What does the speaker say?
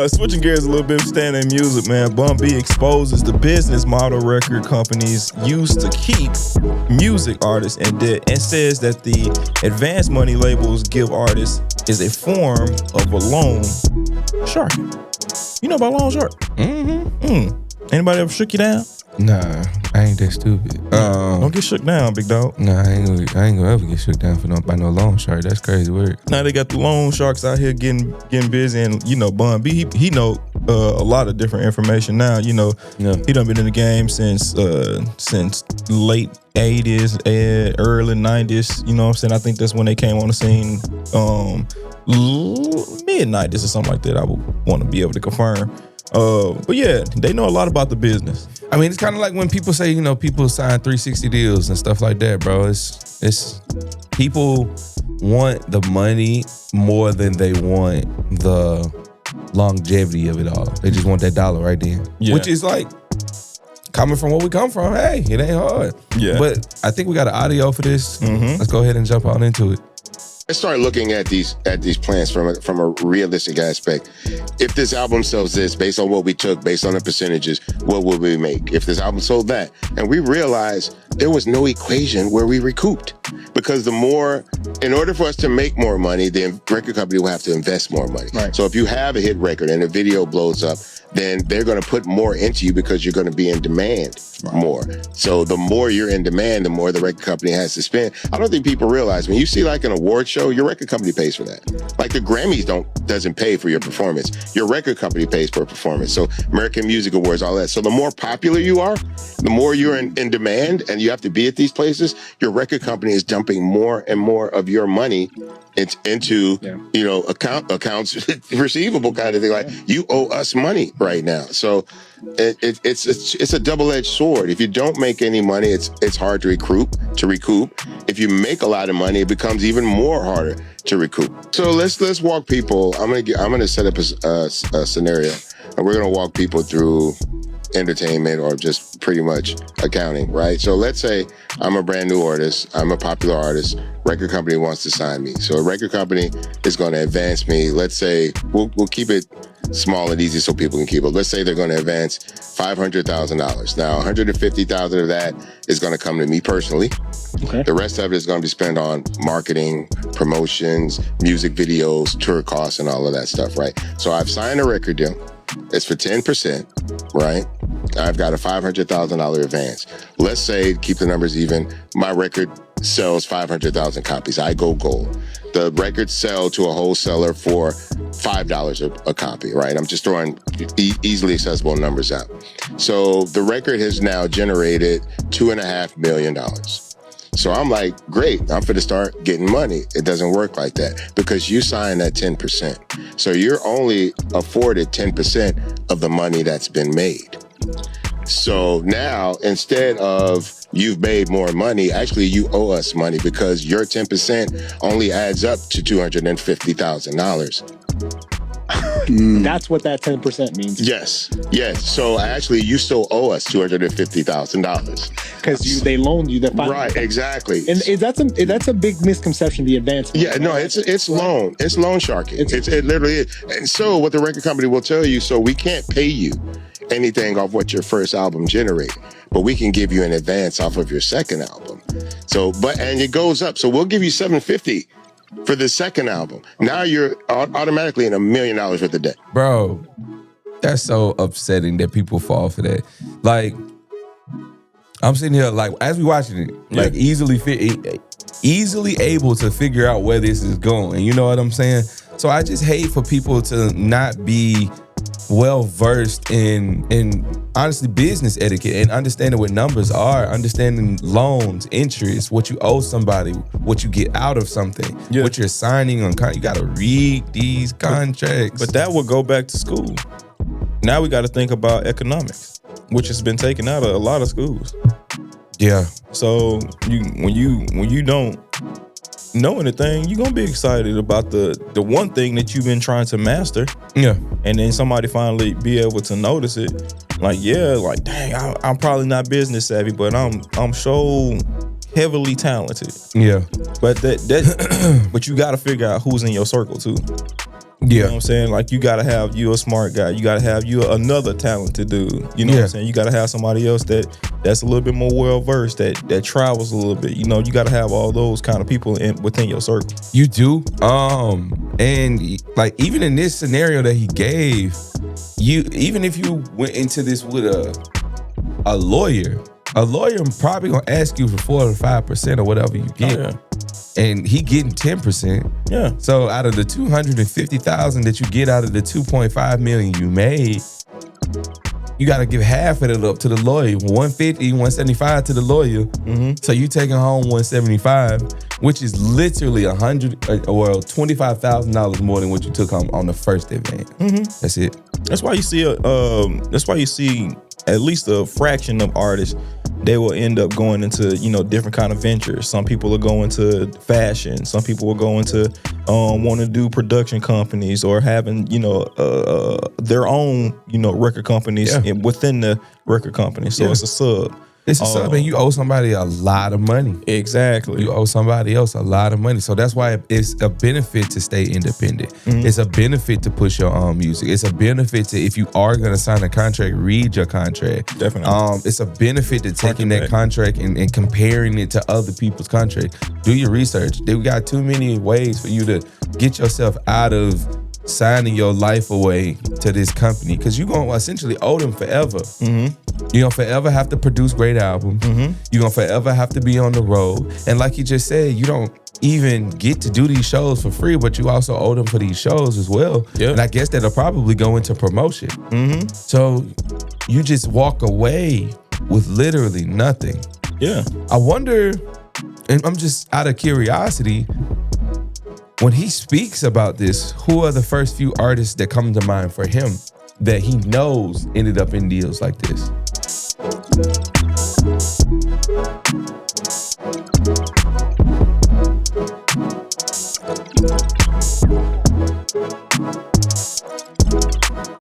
Switching gears a little bit, staying in music, man. Bun B exposes the business model record companies use to keep music artists in debt and says that the advance money labels give artists is a form of a loan sharking. You know about loan shark? Anybody ever shook you down? Nah, I ain't that stupid. Don't get shook down, big dog. Nah, I ain't gonna ever get shook down by no loan shark. That's crazy word. Now they got the loan sharks out here getting busy, and you know Bun B, he know a lot of different information now. You know, he done been in the game since late 80s, early 90s. You know what I'm saying? I think that's when they came on the scene. Mid 90s or something like that. I would want to be able to confirm. But yeah, they know a lot about the business. I mean, it's kind of like when people say, you know, people sign 360 deals and stuff like that, bro. It's people want the money more than they want the longevity of it all. They just want that dollar right then. Yeah. Which is like, coming from where we come from, hey, it ain't hard. Yeah. But I think we got an audio for this. Let's go ahead and jump on into it. Let's start looking at these plans from a realistic aspect. If this album sells this, based on what we took, based on the percentages, what would we make? If this album sold that, and we realized there was no equation where we recouped, because in order for us to make more money, the record company will have to invest more money. Right. So if you have a hit record and the video blows up, then they're going to put more into you because you're going to be in demand more. So the more you're in demand, the more the record company has to spend. I don't think people realize when you see like an award show, your record company pays for that. Like the Grammys doesn't pay for your performance. Your record company pays for a performance. So American Music Awards, all that. So the more popular you are, the more you're in demand and you have to be at these places, your record company is dumping more and more of your money into you know, accounts receivable kind of thing. Like, you owe us money right now. So it's a double-edged sword. If you don't make any money, it's hard to recoup. If you make a lot of money, it becomes even more harder to recoup. So let's walk people. I'm gonna set up a scenario, and we're gonna walk people through entertainment or just pretty much accounting, right? So let's say I'm a brand new artist, I'm a popular artist, record company wants to sign me. So a record company is going to advance me. Let's say we'll keep it small and easy so people can keep it. Let's say they're going to advance $500,000. Now, $150,000 of that is going to come to me personally. Okay. The rest of it is going to be spent on marketing, promotions, music videos, tour costs, and all of that stuff, right? So I've signed a record deal. It's for 10%, right? I've got a $500,000 advance. Let's say, keep the numbers even, my record sells 500,000 copies. I go gold. The records sell to a wholesaler for $5 a copy, right? I'm just throwing easily accessible numbers out. So the record has now generated $2.5 million. So I'm like, great, I'm finna start getting money. It doesn't work like that because you signed that 10%. So you're only afforded 10% of the money that's been made. So now, instead of you've made more money, actually you owe us money because your 10% only adds up to $250,000. That's what that 10% means. Yes. So actually, you still owe us $250,000 because they loaned you the $500,000. Right, exactly. And that's a big misconception. The advance. Yeah, no, it's loan. It's loan sharking. It literally is. And so what the record company will tell you, so we can't pay you anything off what your first album generated, but we can give you an advance off of your second album. So, and it goes up. So we'll give you $750,000 for the second album. Now you're automatically in $1 million worth of debt. Bro, that's so upsetting that people fall for that. Like, I'm sitting here, like, as we watching it, like, easily able to figure out where this is going. You know what I'm saying? So I just hate for people to not be well versed in honestly business etiquette and understanding what numbers are, understanding loans, interest, what you owe somebody, what you get out of something, what you're signing on. You got to read these contracts. But that would go back to school. Now we got to think about economics, which has been taken out of a lot of schools. Yeah. So when you don't know anything, you're gonna be excited about the one thing that you've been trying to master. Yeah. And then somebody finally be able to notice it. Like, dang, I'm probably not business savvy, but I'm so heavily talented. Yeah. But but you gotta figure out who's in your circle too. You know what I'm saying? Like, you gotta have you a smart guy. You gotta have you another talented dude. You know what I'm saying? You gotta have somebody else that's a little bit more well versed, that travels a little bit. You know, you gotta have all those kind of people within your circle. You do. And like, even in this scenario that he gave, even if you went into this with a lawyer probably gonna ask you for 4 or 5% or whatever you get. Oh, yeah. And he getting 10%. Yeah. So out of the $250,000 that you get out of the $2.5 million you made, you got to give half of it up to the lawyer. 150, 175 to the lawyer. Mm-hmm. So you taking home 175, which is literally $25,000 more than what you took home on the first advance. Mm-hmm. That's it. That's why you see at least a fraction of artists, they will end up going into, different kind of ventures. Some people will go into fashion. Some people will go into want to do production companies or having, their own, record companies within the record company. So it's a sub. It's a sub, and you owe somebody a lot of money. Exactly. You owe somebody else a lot of money. So that's why it's a benefit to stay independent. Mm-hmm. It's a benefit to push your own music. It's a benefit to, if you are going to sign a contract, read your contract. Definitely. It's a benefit to taking that contract and comparing it to other people's contract. Do your research. We got too many ways for you to get yourself out of signing your life away to this company, because you're going to essentially owe them forever. Mm-hmm. You're going to forever have to produce great albums. Mm-hmm. You're going to forever have to be on the road. And like you just said, you don't even get to do these shows for free, but you also owe them for these shows as well. Yep. And I guess that'll probably go into promotion. Mm-hmm. So you just walk away with literally nothing. Yeah. I wonder, and I'm just out of curiosity, when he speaks about this, who are the first few artists that come to mind for him that he knows ended up in deals like this?